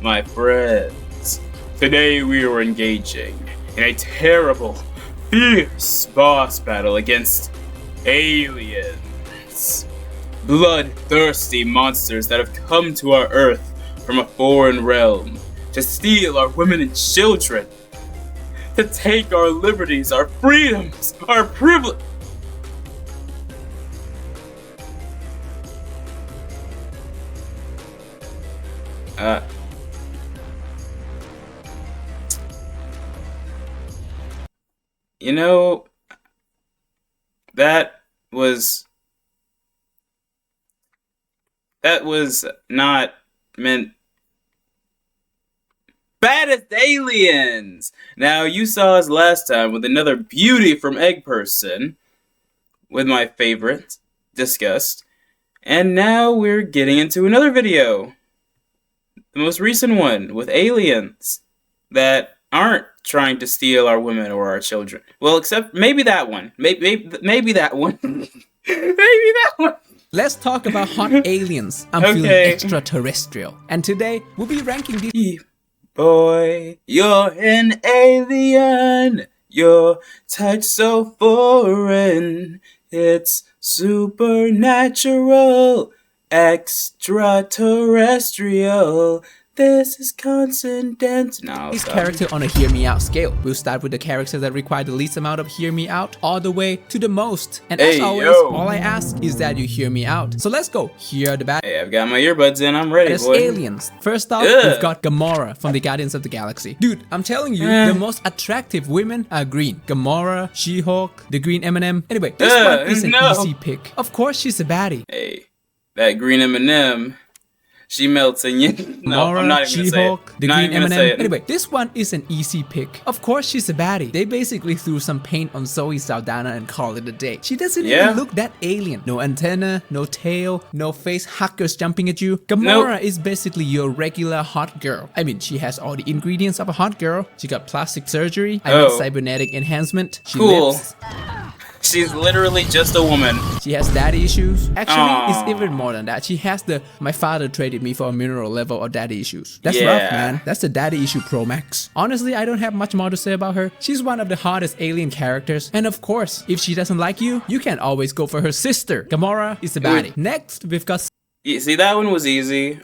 My friends, today we are engaging in a terrible, fierce boss battle against aliens. Bloodthirsty monsters that have come to our Earth from a foreign realm to steal our women and children, to take our liberties, our freedoms, our privilege. You know, that was not meant. Baddest aliens! Now, you saw us last time with another beauty from Egg Person, with my favorite, discussed, and now we're getting into another video. The most recent one, with aliens that aren't trying to steal our women or our children. Well, except maybe that one. Maybe that one. Maybe that one. Let's talk about hot aliens. I'm feeling extraterrestrial. And today, we'll be ranking these. Boy, you're an alien. Your touch so foreign. It's supernatural. Extraterrestrial. This is consonant. No, This character on a hear me out scale. We'll start with the characters that require the least amount of hear me out, all the way to the most. And as always, all I ask is that you hear me out. So let's go. Here are the bad. Hey, I've got my earbuds in. I'm ready, boy. Aliens. First off, we've got Gamora from the Guardians of the Galaxy. Dude, I'm telling you, the most attractive women are green. Gamora, She-Hulk, the green M&M. Anyway, this one is an easy pick. Of course, she's a baddie. Hey, that green M&M. She melts in you. No, I'm not even gonna say it. The green M&M. Anyway, this one is an easy pick. Of course, she's a baddie. They basically threw some paint on Zoe Saldana and called it a day. She doesn't even look that alien. No antenna, no tail, no face hackers jumping at you. Gamora is basically your regular hot girl. I mean, she has all the ingredients of a hot girl. She got plastic surgery. I mean, cybernetic enhancement. She lives. She's literally just a woman. She has daddy issues. Actually, it's even more than that. She has the my father traded me for a mineral level of daddy issues. That's rough, man. That's the daddy issue pro max. Honestly, I don't have much more to say about her. She's one of the hottest alien characters. And of course, if she doesn't like you, you can always go for her sister. Gamora is the baddie. Next, we've got... See, that one was easy.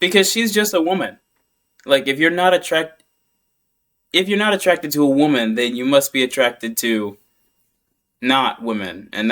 Because she's just a woman. Like, if you're not attracted to a woman, then you must be attracted to not women, and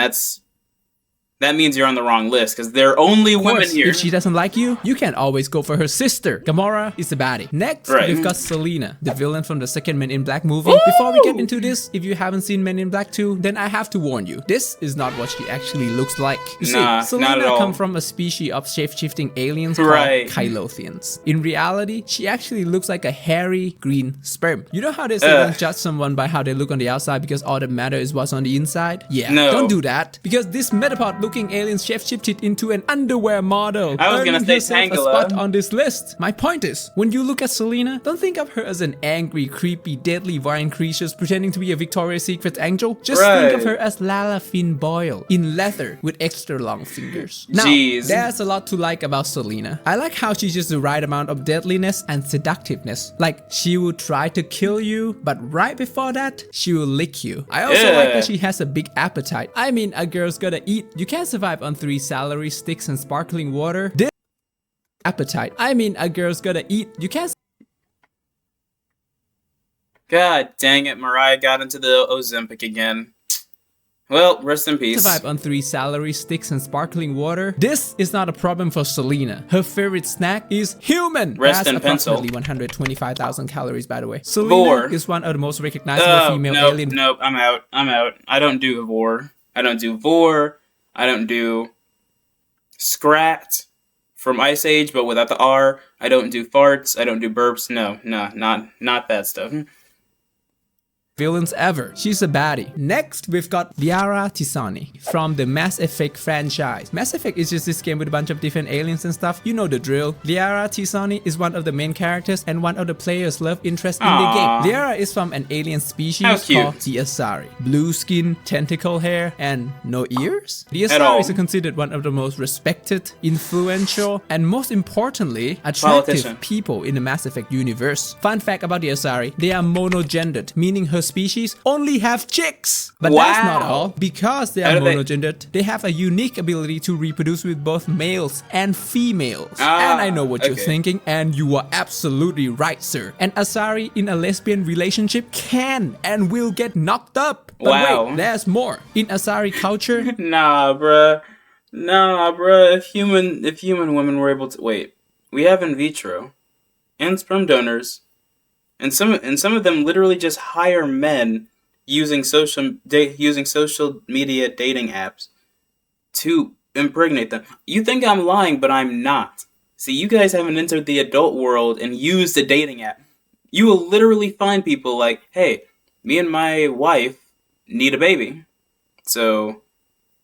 that means you're on the wrong list, because there are only women here. If she doesn't like you, you can always go for her sister. Gamora is the baddie. Next, we've got Selena, the villain from the second Men in Black movie. Before we get into this, if you haven't seen Men in Black 2, then I have to warn you. This is not what she actually looks like. You see, Selena comes from a species of shape-shifting aliens called Kylothians. In reality, she actually looks like a hairy green sperm. You know how they say don't judge someone by how they look on the outside because all that matters is what's on the inside? Yeah, don't do that. Because this Metapod looking aliens shape-shifted into an underwear model. I was gonna say a spot on this list. My point is, when you look at Selena, don't think of her as an angry, creepy, deadly vine creature pretending to be a Victoria's Secret angel. Just think of her as Lala Finn Boyle in leather with extra long fingers. Now, there's a lot to like about Selena. I like how she's just the right amount of deadliness and seductiveness. Like, she will try to kill you, but right before that, she will lick you. I also like that she has a big appetite. I mean, a girl's gotta eat. You can't survive on 3 celery sticks and sparkling water. This appetite. I mean, a girl's gotta eat. You can't. God dang it, Mariah got into the Ozempic again. Well, rest in peace. Survive on 3 celery sticks and sparkling water. This is not a problem for Selena. Her favorite snack is human. Rest in pencil. Approximately 125,000 calories, by the way. Selena is one of the most recognizable female aliens. Nope, I'm out. I don't do vor. I don't do vor. I don't do scrat from Ice Age, but without the R. I don't do farts. I don't do burps. No, not that stuff. villains ever. She's a baddie. Next, we've got Liara Tisani from the Mass Effect franchise. Mass Effect is just this game with a bunch of different aliens and stuff. You know the drill. Liara Tisani is one of the main characters and one of the players' love interest in the game. Liara is from an alien species called the Asari. Blue skin, tentacle hair, and no ears? The Asari is considered one of the most respected, influential, and most importantly, attractive people in the Mass Effect universe. Fun fact about the Asari, they are monogendered, meaning her species only have chicks. But that's not all. Because they are monogendered, they have a unique ability to reproduce with both males and females. And I know what you're thinking, and you are absolutely right, sir. An Asari in a lesbian relationship can and will get knocked up. But wait, there's more. In Asari culture... Nah, bruh. If human women were able to... Wait, we have in vitro and sperm donors, and some of them literally just hire men using social media dating apps to impregnate them. You think I'm lying, but I'm not. See, you guys haven't entered the adult world and used a dating app. You will literally find people like, hey, me and my wife need a baby. So,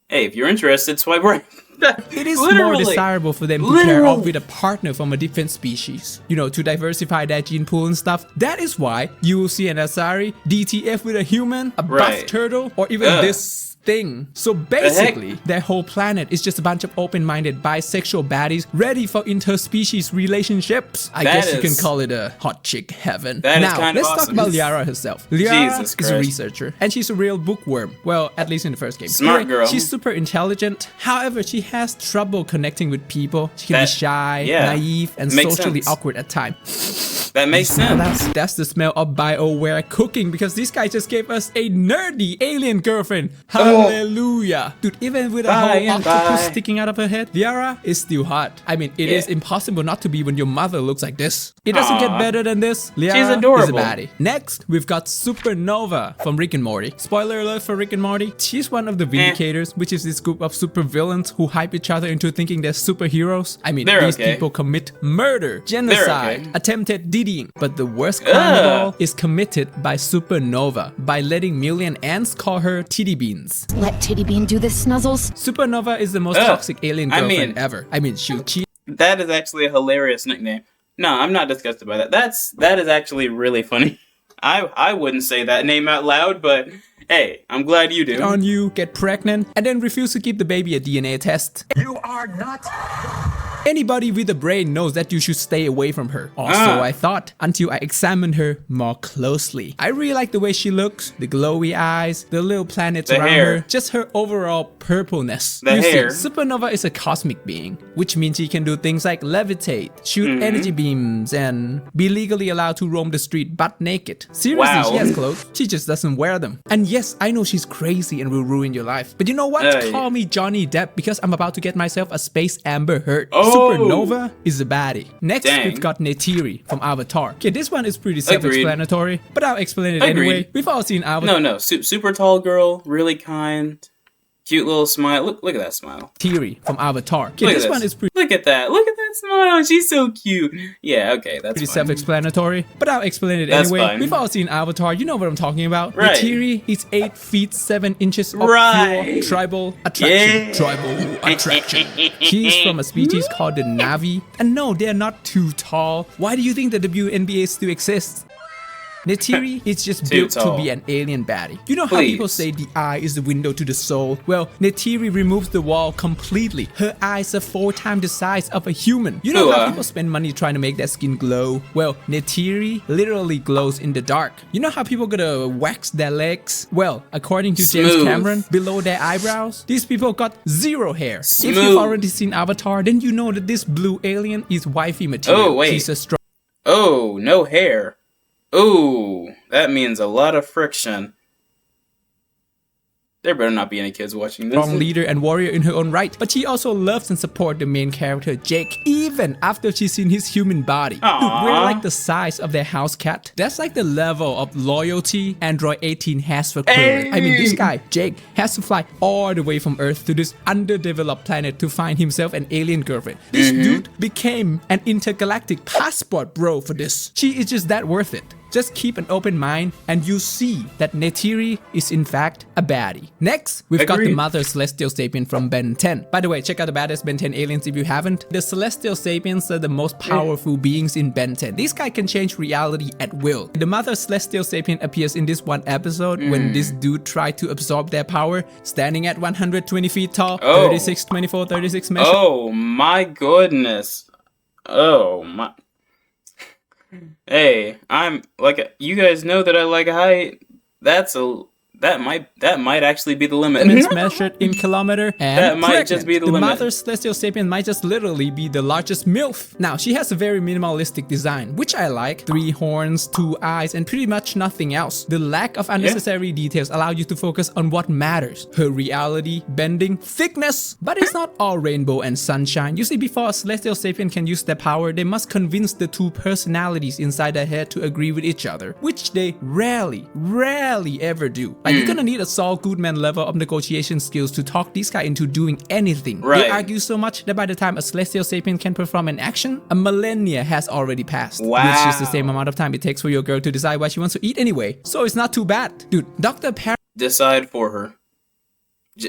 hey, if you're interested, swipe right. It is more desirable for them to pair up with a partner from a different species, you know, to diversify their gene pool and stuff. That is why you will see an Asari DTF with a human, a buff turtle, or even this thing. So basically, their whole planet is just a bunch of open-minded bisexual baddies ready for interspecies relationships. I guess you can call it a hot chick heaven. Now, let's talk about Liara herself. Liara is a researcher, and she's a real bookworm. Well, at least in the first game. Smart girl. She's super intelligent. However, she has trouble connecting with people. She can be shy, naive, and socially awkward at times. That makes sense. That's the smell of BioWare cooking, because this guy just gave us a nerdy alien girlfriend. Hallelujah. Dude, even with a whole octopus sticking out of her head, Liara is still hot. I mean, it is impossible not to be when your mother looks like this. It doesn't get better than this. Liara She's adorable. is a baddie. Next, we've got Supernova from Rick and Morty. Spoiler alert for Rick and Morty. She's one of the Vindicators, which is this group of super villains who hype each other into thinking they're superheroes. I mean, these people commit murder, genocide, attempted DDing. But the worst crime of all is committed by Supernova by letting million ants call her Titty Beans. Let Titty Bean do this, Snuzzles. Supernova is the most toxic alien girlfriend ever. I mean, she'll cheat. That is actually a hilarious nickname. No, I'm not disgusted by that. That is actually really funny. I wouldn't say that name out loud, but hey, I'm glad you do. On you, get pregnant, and then refuse to give the baby a DNA test. You are not... Anybody with a brain knows that you should stay away from her. Also, I thought, until I examined her more closely. I really like the way she looks, the glowy eyes, the little planets around her, just her overall purpleness. You see, Supernova is a cosmic being, which means she can do things like levitate, shoot energy beams, and be legally allowed to roam the street butt naked. Seriously, she has clothes, she just doesn't wear them. And yes, I know she's crazy and will ruin your life. But you know what? Call me Johnny Depp, because I'm about to get myself a Space Amber Heard. Supernova is a baddie. Next, we've got Neytiri from Avatar. Okay, this one is pretty self-explanatory, but I'll explain it anyway. We've all seen Avatar. No, super tall girl, really kind, cute little smile. Look at that smile. Neytiri from Avatar. Okay, this one is pretty... Look at that smile. She's so cute. Yeah, okay, that's pretty self-explanatory, but I'll explain it anyway. We've all seen Avatar. You know what I'm talking about. Neytiri is 8 feet 7 inches of pure tribal attraction. Tribal attraction. She's from a species called the Navi. And no, they're not too tall. Why do you think the WNBA still exists? Neytiri is just built to be an alien baddie. You know how people say the eye is the window to the soul? Well, Neytiri removes the wall completely. Her eyes are 4 times the size of a human. You know how people spend money trying to make their skin glow? Well, Neytiri literally glows in the dark. You know how people gotta wax their legs? Well, according to James Cameron, below their eyebrows, these people got 0 hair. If you've already seen Avatar, then you know that this blue alien is wifey material. She's a strong... no hair. Ooh, that means a lot of friction. There better not be any kids watching this. Strong leader and warrior in her own right, but she also loves and supports the main character, Jake, even after she's seen his human body. Dude, we're like the size of their house cat. That's like the level of loyalty Android 18 has for Krillin. I mean, this guy, Jake, has to fly all the way from Earth to this underdeveloped planet to find himself an alien girlfriend. This dude became an intergalactic passport bro for this. She is just that worth it. Just keep an open mind and you see that Neytiri is in fact a baddie. Next, we've got the Mother Celestial Sapien from Ben 10. By the way, check out the baddest Ben 10 aliens if you haven't. The Celestial Sapiens are the most powerful beings in Ben 10. This guy can change reality at will. The Mother Celestial Sapien appears in this one episode when this dude tried to absorb their power, standing at 120 feet tall, 36, 24, 36 measure. Oh my goodness. Oh my. Hey, I'm like, you guys know that I like height. That might actually be the limit. And it's measured in kilometer and that might just be the limit. The Mother Celestial Sapien might just literally be the largest MILF. Now, she has a very minimalistic design, which I like. 3 horns, 2 eyes, and pretty much nothing else. The lack of unnecessary details allow you to focus on what matters. Her reality, bending, thickness. But it's not all rainbow and sunshine. You see, before a Celestial Sapien can use their power, they must convince the 2 personalities inside their head to agree with each other, which they rarely ever do. Like, you're gonna need a Saul Goodman level of negotiation skills to talk this guy into doing anything. They argue so much that by the time a Celestial Sapien can perform an action, a millennia has already passed. Wow. Which is the same amount of time it takes for your girl to decide what she wants to eat anyway. So it's not too bad. Dude, Dr. Decide for her.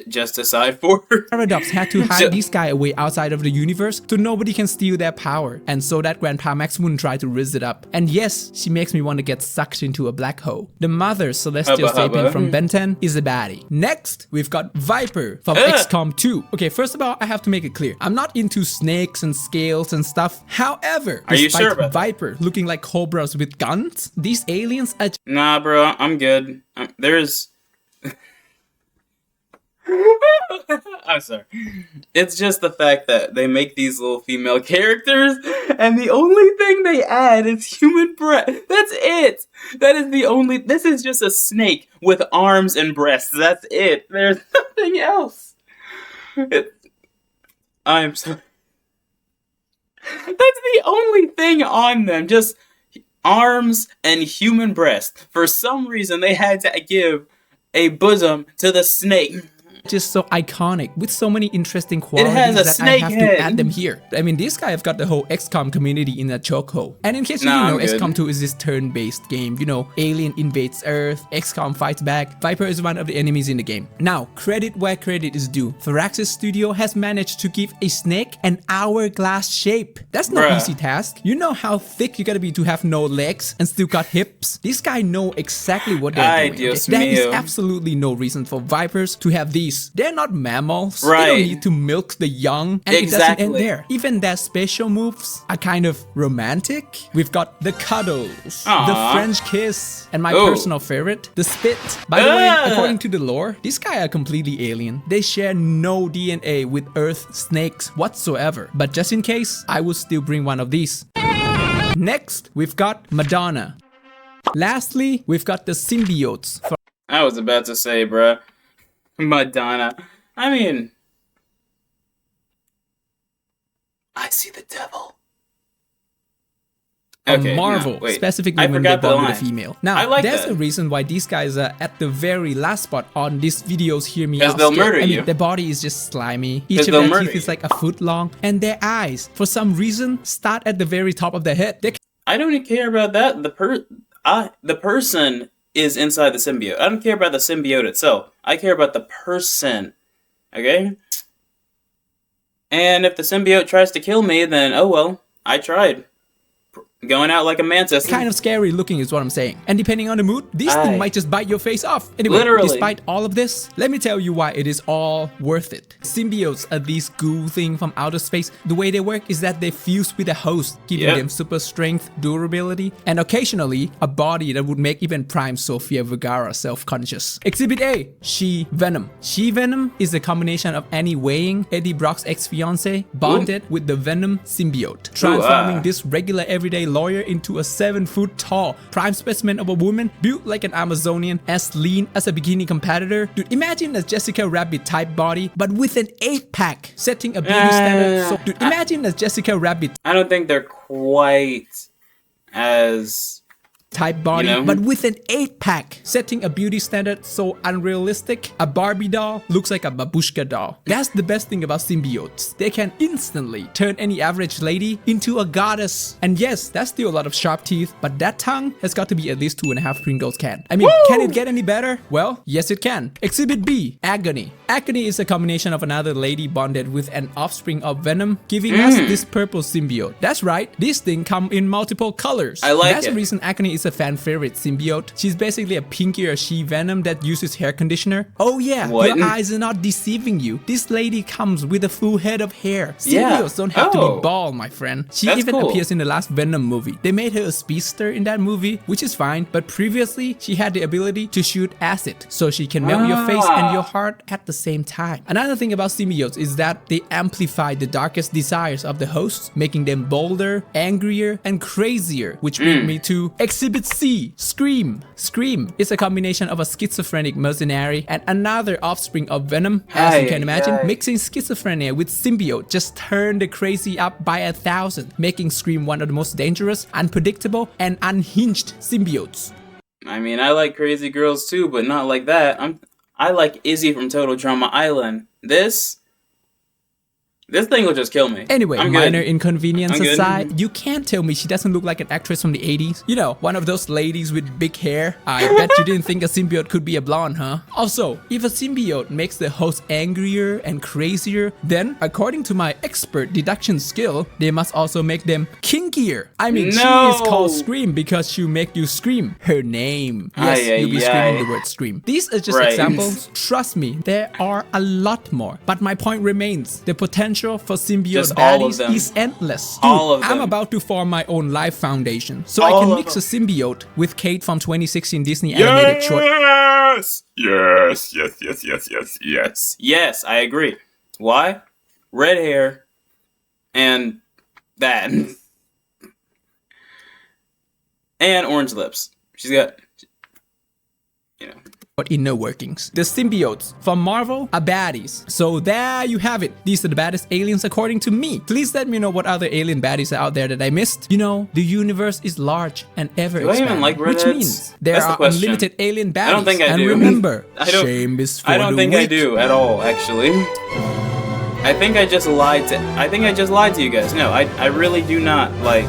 Just decide for her. Paradox had to hide this guy away outside of the universe so nobody can steal their power, and so that Grandpa Max wouldn't try to raise it up. And yes, she makes me want to get sucked into a black hole. The Mother Celestial Sapien from Ben 10 is a baddie. Next, we've got Viper from XCOM 2. Okay, first of all, I have to make it clear. I'm not into snakes and scales and stuff. However, are you sure about Viper looking like cobras with guns, these aliens are... Nah, bro, I'm good. There's... I'm sorry. It's just the fact that they make these little female characters, and the only thing they add is human breast. That's it. That is the only. This is just a snake with arms and breasts. That's it. There's nothing else. I'm sorry. That's the only thing on them. Just arms and human breasts. For some reason, they had to give a bosom to the snake. Just so iconic with so many interesting qualities that I have to add them here. I mean, this guy have got the whole XCOM community in a chokehold. And in case you didn't know, XCOM 2 is this turn-based game. You know, alien invades Earth, XCOM fights back, Viper is one of the enemies in the game. Now, credit where credit is due. Firaxis Studio has managed to give a snake an hourglass shape. That's no easy task. You know how thick you gotta be to have no legs and still got hips? This guy know exactly what they're doing. There is absolutely no reason for Vipers to have these. They're not mammals. They don't need to milk the young. And it doesn't end there. Even their special moves are kind of romantic. We've got the cuddles, the French kiss, and my personal favorite, the spit. By the way, according to the lore, these guys are completely alien. They share no DNA with Earth snakes whatsoever. But just in case, I would still bring one of these. Next, we've got Madonna. Lastly, we've got the symbiotes. I was about to say, bruh. Madonna. I mean, I see the devil. Okay, Marvel, specifically when they bond with a female. Now, there's a reason why these guys are at the very last spot on these videos. Hear me out. They'll murder you. Their body is just slimy. Each of their teeth is like a foot long, and their eyes, for some reason, start at the very top of their head. I don't even care about that. The person is inside the symbiote. I don't care about the symbiote itself. I care about the person. Okay? And if the symbiote tries to kill me, then oh well, I tried. Going out like a mantis. Kind of scary looking is what I'm saying. And depending on the mood, these things might just bite your face off. Anyway, despite all of this, let me tell you why it is all worth it. Symbiotes are these goo things from outer space. The way they work is that they fuse with a host, giving them super strength, durability, and occasionally a body that would make even Prime Sofia Vergara self-conscious. Exhibit A, She-Venom. She-Venom is a combination of Annie Weighing, Eddie Brock's ex-fiancé, bonded with the Venom symbiote, transforming this regular everyday lawyer into a 7-foot tall prime specimen of a woman built like an Amazonian, as lean as a bikini competitor. Dude, imagine a Jessica Rabbit type body, but with an 8-pack, setting a beauty standard. So, dude, imagine a Jessica Rabbit. I don't think they're quite as type body, You know? but with an 8-pack, setting a beauty standard so unrealistic. A Barbie doll looks like a babushka doll. That's the best thing about symbiotes. They can instantly turn any average lady into a goddess. And yes, that's still a lot of sharp teeth, but that tongue has got to be at least 2.5 Pringles can. I mean, can it get any better? Well, yes it can. Exhibit B, Agony. Agony is a combination of another lady bonded with an offspring of Venom, giving us this purple symbiote. That's right, this thing come in multiple colors. I like That's it. the reason Agony is a fan favorite symbiote. She's basically a pinkier she-venom that uses hair conditioner. Oh yeah, What? your eyes are not deceiving you. This lady comes with a full head of hair. Yeah. Symbiotes don't have to Oh. be bald, my friend. She That's even cool. appears in the last Venom movie. They made her a speedster in that movie, which is fine, but previously she had the ability to shoot acid, so she can melt your face and your heart at the same time. Another thing about symbiotes is that they amplify the darkest desires of the hosts, making them bolder, angrier, and crazier, which brings me to Exhibit C, Scream. Scream is a combination of a schizophrenic mercenary and another offspring of Venom. As you can imagine, mixing schizophrenia with symbiote just turned the crazy up by 1,000, making Scream one of the most dangerous, unpredictable, and unhinged symbiotes. I mean, I like crazy girls too, but not like that. I like Izzy from Total Drama Island. This thing will just kill me. Anyway, I'm minor good. inconvenience I'm good. aside, you can't tell me she doesn't look like an actress from the 80s. You know, one of those ladies with big hair. I bet you didn't think a symbiote could be a blonde, huh? Also, if a symbiote makes the host angrier and crazier, then, according to my expert deduction skill, they must also make them kinkier. I mean, she No. is called Scream because she'll make you scream her name. Yes, Ay, you'll be ay, screaming ay. the word scream. These are just Right. examples. Trust me, there are a lot more. But my point remains, the potential for symbiote Just all of baddies them. is endless. Dude, All of I'm them. about to form my own life foundation, so All I can of mix them. a symbiote with Kate from 2016 Disney animated short. Yes, I agree. Why? Red hair and that. And orange lips. She's got, you know. Inner workings. The symbiotes from Marvel are baddies. So there you have it. These are the baddest aliens according to me. Please let me know what other alien baddies are out there that I missed. You know, the universe is large and ever Do I even expanding, like which redheads? means there That's the are question. unlimited alien baddies. I don't think I and do. remember, I don't- shame is for I don't the think I weak. do at all, actually. I think I just lied to you guys. No, I really do not like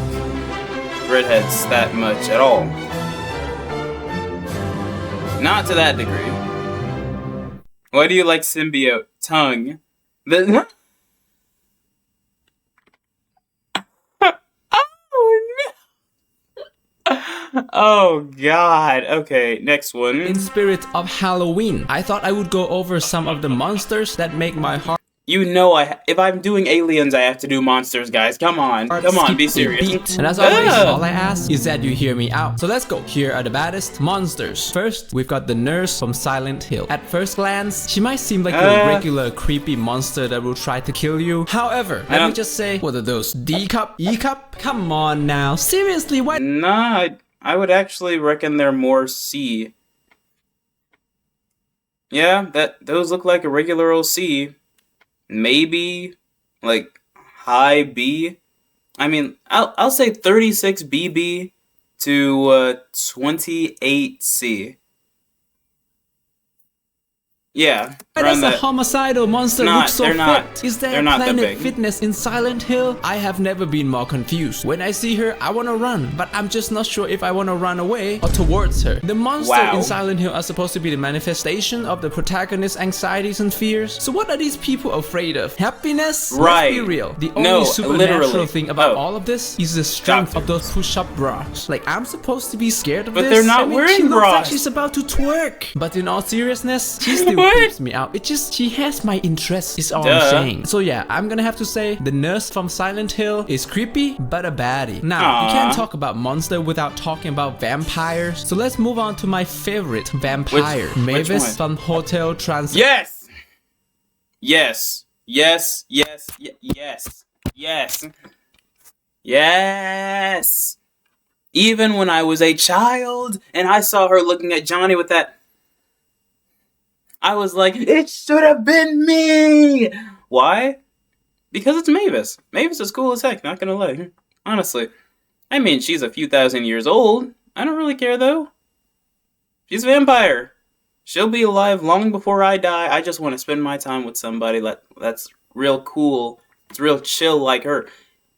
redheads that much at all. Not to that degree. Why do you like symbiote? Tongue. Oh god. Okay, next one. In spirit of Halloween, I thought I would go over some of the monsters that make my heart You know if I'm doing aliens, I have to do monsters, guys. Come on. Come on, skip be a serious. beat. And as always, Ah! all I ask is that you hear me out. So let's go. Here are the baddest monsters. First, we've got the nurse from Silent Hill. At first glance, she might seem like your regular creepy monster that will try to kill you. However, let me just say, what are those? D cup? E cup? Come on now. Seriously, why? Nah, I would actually reckon they're more C. Yeah, those look like a regular old C. Maybe like high B. I mean, I'll say 36 BB to 28 C. Yeah, Why around does a that. homicidal monster Not- look so they're not- fit? Is there they're not that Planet big. Fitness in Silent Hill? I have never been more confused. When I see her, I want to run, but I'm just not sure if I want to run away or towards her. The monster Wow. in Silent Hill are supposed to be the manifestation of the protagonist's anxieties and fears. So what are these people afraid of? Happiness? Right. Let's be real. The only No, supernatural literally. thing about Oh. all of this is the strength Stop. of those push-up bras. Like, I'm supposed to be scared of But this. they're not I mean, wearing she looks like bras. she's about to twerk. But in all seriousness, she still What? creeps me out. It just, she has my interest, is all Duh. I'm saying. So yeah, I'm gonna have to say the nurse from Silent Hill is creepy, but a baddie. Now, you Aw. can't talk about monster without talking about vampires. So let's move on to my favorite vampire, Which Mavis one? from Hotel Transylvania. Yes. Yes. Yes. Yes. Yes. Yes. Yes. Even when I was a child and I saw her looking at Johnny with that, I was like, it should have been me. Why? Because it's Mavis. Mavis is cool as heck, not gonna lie. Honestly. I mean, she's a few thousand years old. I don't really care though. She's a vampire. She'll be alive long before I die. I just want to spend my time with somebody that's real cool. It's real chill like her.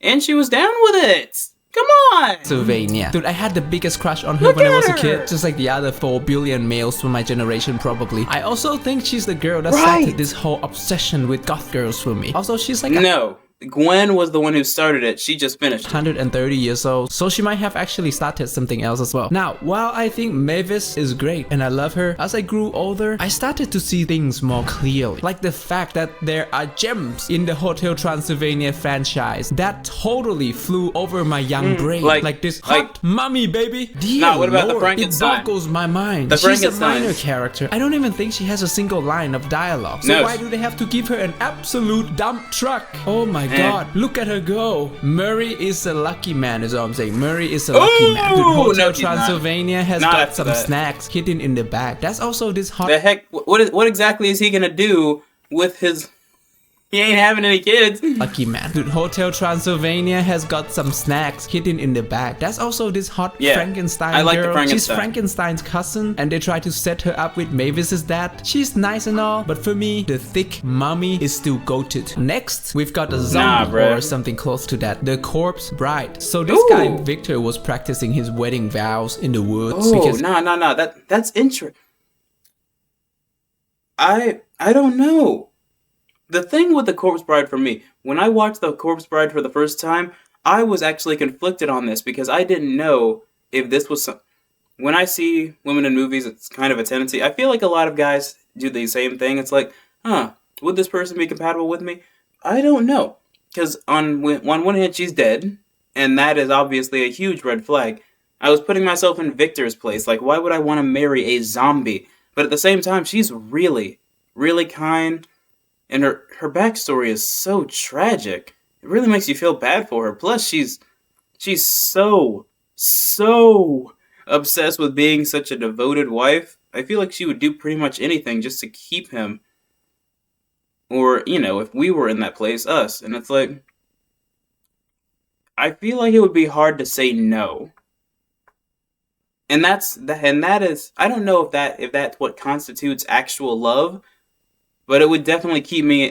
And she was down with it. Come on! Sylvania. Dude, I had the biggest crush on her when I was a kid, just like the other 4 billion males from my generation probably. I also think she's the girl that started this whole obsession with goth girls for me. Also, she's like No. Gwen was the one who started it. She just finished it. 130 years old, so she might have actually started something else as well. Now, while I think Mavis is great and I love her, as I grew older, I started to see things more clearly. Like the fact that there are gems in the Hotel Transylvania franchise that totally flew over my young brain. Like this hot mummy, baby. Dear what about Lord, the Frankenstein? It boggles my mind. The She's a Frankenstein. minor character. I don't even think she has a single line of dialogue. So why do they have to give her an absolute dump truck? Oh my God, look at her go. Murray is a lucky man, is all I'm saying. Murray is a lucky man. Dude, Hotel Transylvania has got some snacks hidden in the back. That's also this hot... The heck? What exactly is he gonna do with his... He ain't having any kids. Lucky man. Dude, Hotel Transylvania has got some snacks hidden in the back. That's also this hot Frankenstein I like girl. the Frankenstein. She's Frankenstein's cousin, and they try to set her up with Mavis's dad. She's nice and all, but for me, the thick mummy is still goated. Next, we've got a zombie or something close to that. The corpse bride. So this guy, Victor, was practicing his wedding vows in the woods. Because no. That's interesting. I don't know. The thing with the Corpse Bride for me, when I watched the Corpse Bride for the first time, I was actually conflicted on this because I didn't know if this was some... When I see women in movies, it's kind of a tendency. I feel like a lot of guys do the same thing. It's like, would this person be compatible with me? I don't know. Because on one hand, she's dead, and that is obviously a huge red flag. I was putting myself in Victor's place. Like, why would I want to marry a zombie? But at the same time, she's really, really kind. And her backstory is so tragic. It really makes you feel bad for her. Plus, she's so obsessed with being such a devoted wife. I feel like she would do pretty much anything just to keep him. Or, if we were in that place, us. And it's like... I feel like it would be hard to say no. And that is... I don't know if that's what constitutes actual love... But it would definitely keep me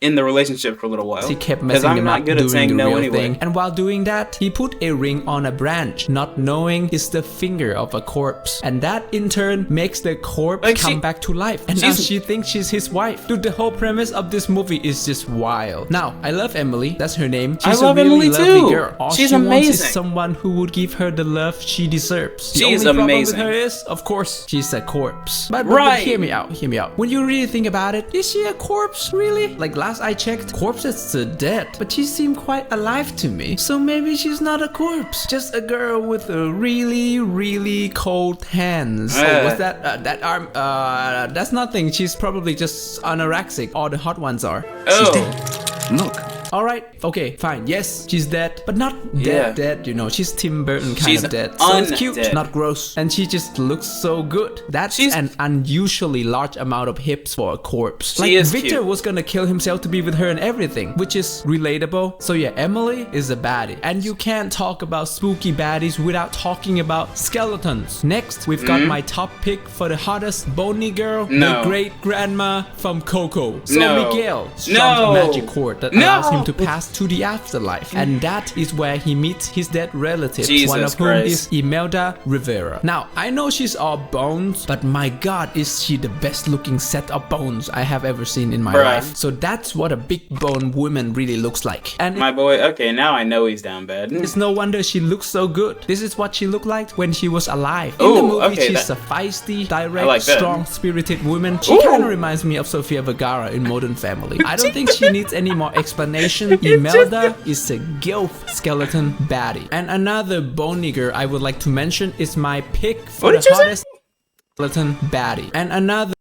in the relationship for a little while. He kept messing him up good at saying no anyway. Thing. And while doing that, he put a ring on a branch, not knowing it's the finger of a corpse. And that in turn makes the corpse come back to life. And now she thinks she's his wife. Dude, the whole premise of this movie is just wild. Now, I love Emily. That's her name. She's a really lovely girl. All she's amazing. Wants is someone who would give her the love she deserves. The only problem with her is, of course, she's a corpse. But hear me out. When you really think about it, is she a corpse, really? Like last I checked, corpses are dead, but she seemed quite alive to me. So maybe she's not a corpse, just a girl with a really, really cold hands. Oh, what's that? That arm? That's nothing. She's probably just anorexic. All the hot ones are. Oh. She's dead. Look. Alright, okay, fine. Yes, she's dead, but not dead, She's Tim Burton kind of dead. So it's cute, not gross. And she just looks so good. That's an unusually large amount of hips for a corpse. Like, Victor was gonna kill himself to be with her and everything, which is relatable. So yeah, Emily is a baddie. And you can't talk about spooky baddies without talking about skeletons. Next, we've got my top pick for the hottest bony girl, the great-grandma from Coco. So Miguel strums a magic chord that allows him to pass to the afterlife, and that is where he meets his dead relatives, one of whom is Imelda Rivera. Now, I know she's all bones, but my god, is she the best looking set of bones I have ever seen in my life. So that's what a big bone woman really looks like. And my boy, okay, now I know he's down bad. It's no wonder she looks so good. This is what she looked like when she was alive. In the movie, she's a feisty, direct, strong-spirited woman. She kind of reminds me of Sofia Vergara in Modern Family. I don't think she needs any more explanation. Imelda is a gilf skeleton baddie. And another bony girl I would like to mention is my pick for the hottest skeleton baddie. And another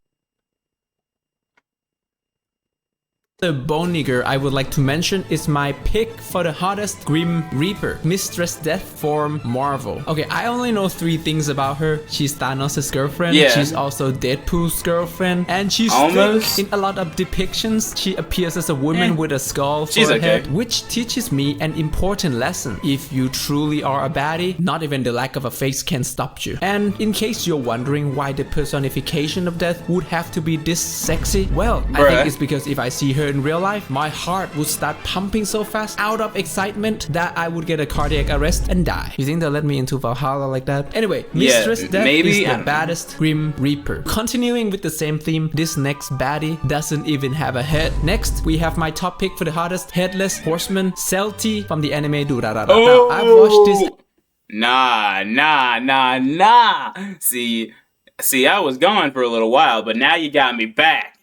The boniger I would like to mention is my pick for the hottest Grim Reaper, Mistress Death from Marvel. Okay, I only know 3 things about her. She's Thanos' girlfriend, she's also Deadpool's girlfriend, and she's thick in a lot of depictions. She appears as a woman with a skull for a head, which teaches me an important lesson. If you truly are a baddie, not even the lack of a face can stop you. And in case you're wondering why the personification of death would have to be this sexy, well, I think it's because if I see her in real life, my heart would start pumping so fast out of excitement that I would get a cardiac arrest and die. You think they'll let me into Valhalla like that? Anyway, Mistress Death is the baddest Grim Reaper. Continuing with the same theme, this next baddie doesn't even have a head. Next, we have my top pick for the hottest headless horseman, Celti from the anime Durarara. Now, I've watched this. Nah. See, I was gone for a little while, but now you got me back.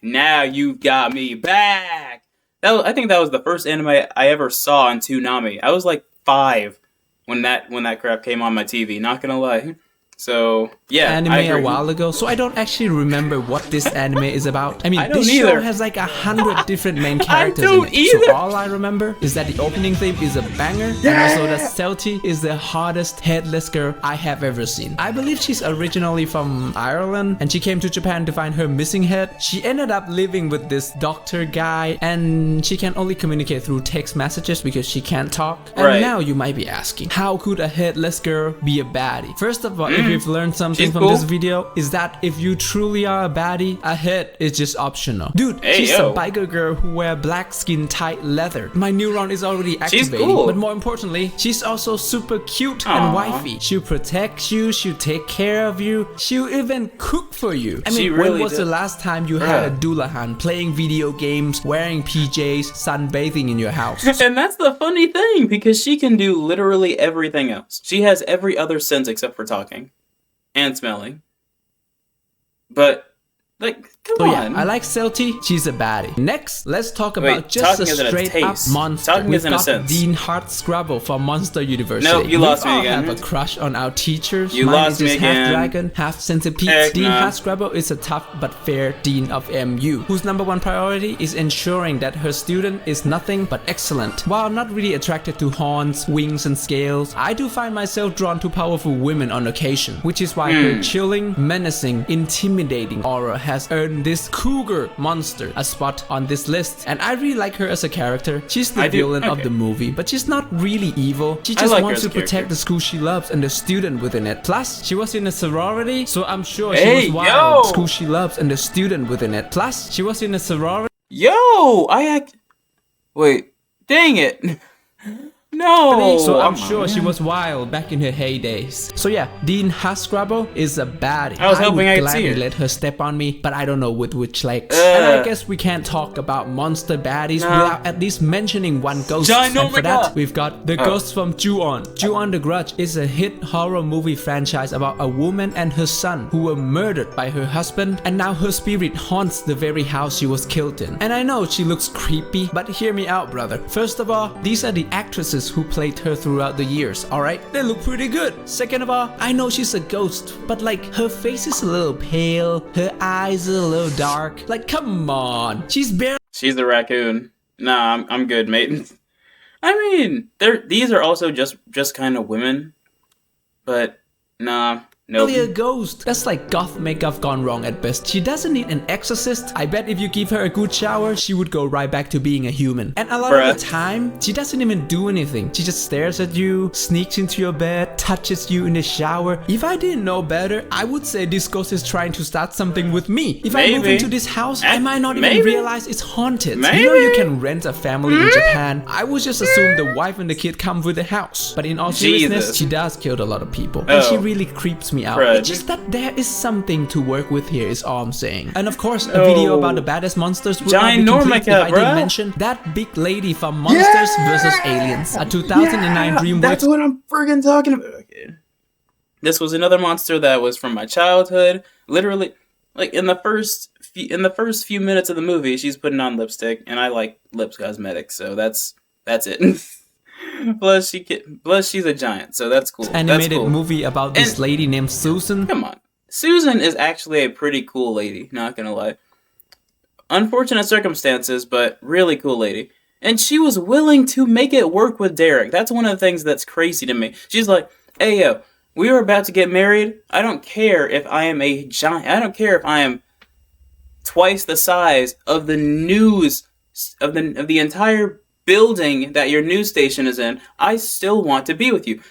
I think that was the first anime I ever saw on Toonami. I was like 5 when that crap came on my TV, not gonna lie. So, yeah, anime a while ago, so I don't actually remember what this anime is about. I mean, this show has like 100 different main characters in it. So all I remember is that the opening theme is a banger, and also that Celti is the hottest headless girl I have ever seen. I believe she's originally from Ireland, and she came to Japan to find her missing head. She ended up living with this doctor guy, and she can only communicate through text messages because she can't talk. And now you might be asking, how could a headless girl be a baddie? First of all, if you've learned something from this video, is that if you truly are a baddie, a head is just optional. Dude, she's a biker girl who wear black skin tight leather. My neuron is already activating. But more importantly, she's also super cute and wifey. She'll protect you, she'll take care of you, she'll even cook for you. I mean, when was the last time you had a Dullahan playing video games, wearing PJs, sunbathing in your house? And that's the funny thing, because she can do literally everything else. She has every other sense except for talking. And smelling. But, like, come on. I like Celti. She's a baddie. Next, let's talk about just a straight up monster. We've got Dean Hardscrabble from Monster University. Nope, you lost me again. We have a crush on our teachers. You lost me again. Half dragon, half centipede. Dean Hardscrabble is a tough but fair dean of MU, whose number 1 priority is ensuring that her student is nothing but excellent. While not really attracted to horns, wings, and scales, I do find myself drawn to powerful women on occasion, which is why her chilling, menacing, intimidating aura has earned this cougar monster a spot on this list. And I really like her as a character. She's the villain of the movie, but she's not really evil. She just wants to protect the school she loves and the student within it. Plus, she was in a sorority, so I'm sure she was wild. School she loves and the student within it. Plus, she was in a sorority. Wait, dang it. No! So I'm sure she was wild back in her heydays. So yeah, Dean Hardscrabble is a baddie. I was hoping I could see her. Let her step on me, but I don't know with which legs. And I guess we can't talk about monster baddies without at least mentioning one ghost. And for that, we've got the ghost from Ju-On. Ju-On the Grudge is a hit horror movie franchise about a woman and her son who were murdered by her husband, and now her spirit haunts the very house she was killed in. And I know she looks creepy, but hear me out, brother. First of all, these are the actresses who played her throughout the years, alright? They look pretty good. Second of all, I know she's a ghost, but like, her face is a little pale, her eyes are a little dark. Like, come on. She's the raccoon. Nah, I'm good, mate. I mean, these are also just kind of women, but nah. Nope. A ghost. That's like goth makeup gone wrong at best. She doesn't need an exorcist. I bet if you give her a good shower, she would go right back to being a human. And a lot of the time, she doesn't even do anything. She just stares at you, sneaks into your bed, touches you in the shower. If I didn't know better, I would say this ghost is trying to start something with me. If I move into this house, I might not even realize it's haunted. You know you can rent a family in Japan. I would just assume the wife and the kid come with the house. But in all seriousness, she does kill a lot of people. And she really creeps me out. It's just that there is something to work with here is all I'm saying. And of course, a video about the baddest monsters would not be complete if I didn't mention that big lady from Monsters vs. Aliens, a 2009 DreamWorks. That's what I'm friggin' talking about. Okay. This was another monster that was from my childhood. Literally, like in the first few minutes of the movie, she's putting on lipstick, and I like lips cosmetics, so that's it. Plus, she's a giant, so that's cool. Animated movie about this lady named Susan. Come on, Susan is actually a pretty cool lady. Not gonna lie. unfortunate circumstances, but really cool lady. And she was willing to make it work with Derek. That's one of the things that's crazy to me. She's like, hey, yo, we are about to get married. I don't care if I am a giant. I don't care if I am twice the size of the news, of the entire building that your news station is in. I still want to be with you.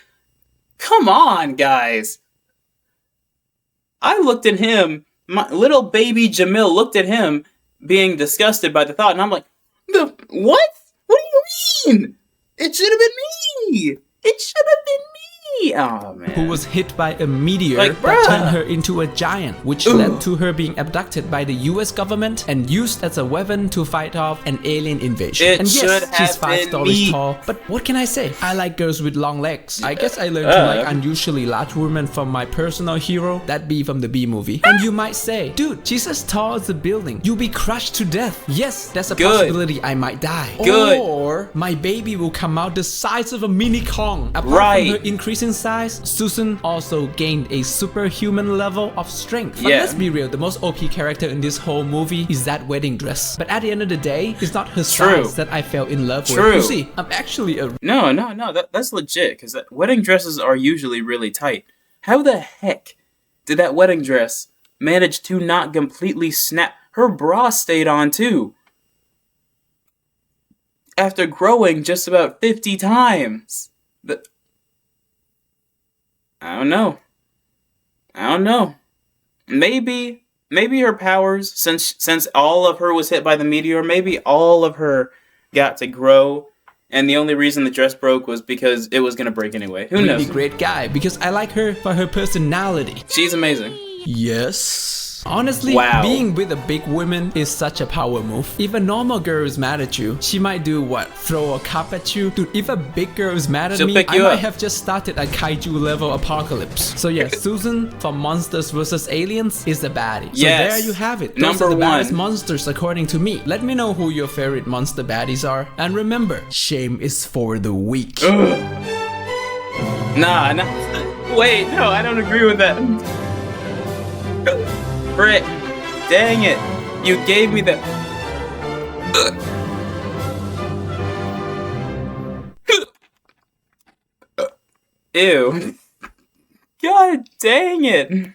Come on, guys. I looked at him, my little baby Jamil looked at him being disgusted by the thought, and I'm like, what? What do you mean? It should have been me. It should have been me. Oh, man. Who was hit by a meteor Like, that bruh. turned her into a giant, which led to her being abducted by the US government and used as a weapon to fight off an alien invasion. It and should yes, she's have 5 been stories me. tall, but what can I say? I like girls with long legs. I guess I learned to like unusually large women from my personal hero, that B from the B movie. And you might say, dude, she's as tall as a building. You'll be crushed to death. Yes, there's a Good. possibility I might die. Good. Or my baby will come out the size of a mini Kong. Apart Right. from her increase in size, Susan also gained a superhuman level of strength. But Yeah. let's be real, the most OP character in this whole movie is that wedding dress. But at the end of the day, it's not her True. size that I fell in love with. True. You see, I'm actually a No, that's legit, because wedding dresses are usually really tight. How the heck did that wedding dress manage to not completely snap? Her bra stayed on, too. After growing just about 50 times. I don't know. Maybe her powers, since all of her was hit by the meteor, maybe all of her got to grow, and the only reason the dress broke was because it was gonna break anyway. Who really knows? great guy because I like her for her personality. She's amazing. Yes. Honestly, Wow. being with a big woman is such a power move. If a normal girl is mad at you, she might do what? Throw a cup at you? Dude, if a big girl is mad at She'll me, pick I you might up. have just started a kaiju level apocalypse. So yeah, Susan from Monsters vs. Aliens is the baddie. So Yes. there you have it. Those Number are the baddest one. monsters according to me. Let me know who your favorite monster baddies are. And remember, shame is for the weak. Nah. Wait, no, I don't agree with that. Britt, dang it. You gave me the... Ew. God dang it.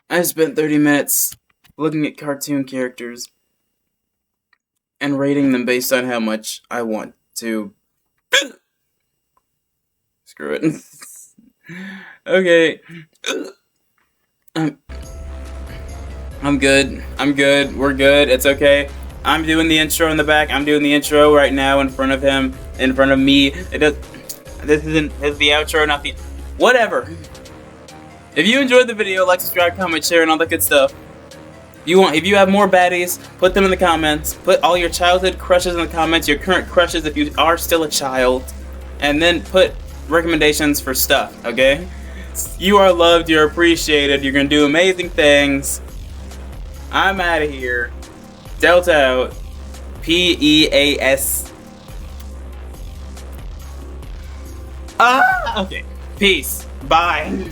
I spent 30 minutes looking at cartoon characters and rating them based on how much I want to... Screw it. Okay. I'm good. We're good. It's okay. I'm doing the intro in the back. I'm doing the intro right now in front of him, in front of me. This is the outro, not the... Whatever. If you enjoyed the video, like, subscribe, comment, share, and all that good stuff. If you have more baddies, put them in the comments. Put all your childhood crushes in the comments, your current crushes if you are still a child. And then put recommendations for stuff, okay? You are loved, you're appreciated, you're gonna do amazing things. I'm out of here. Delta out. Peas. Okay. Peace. Bye.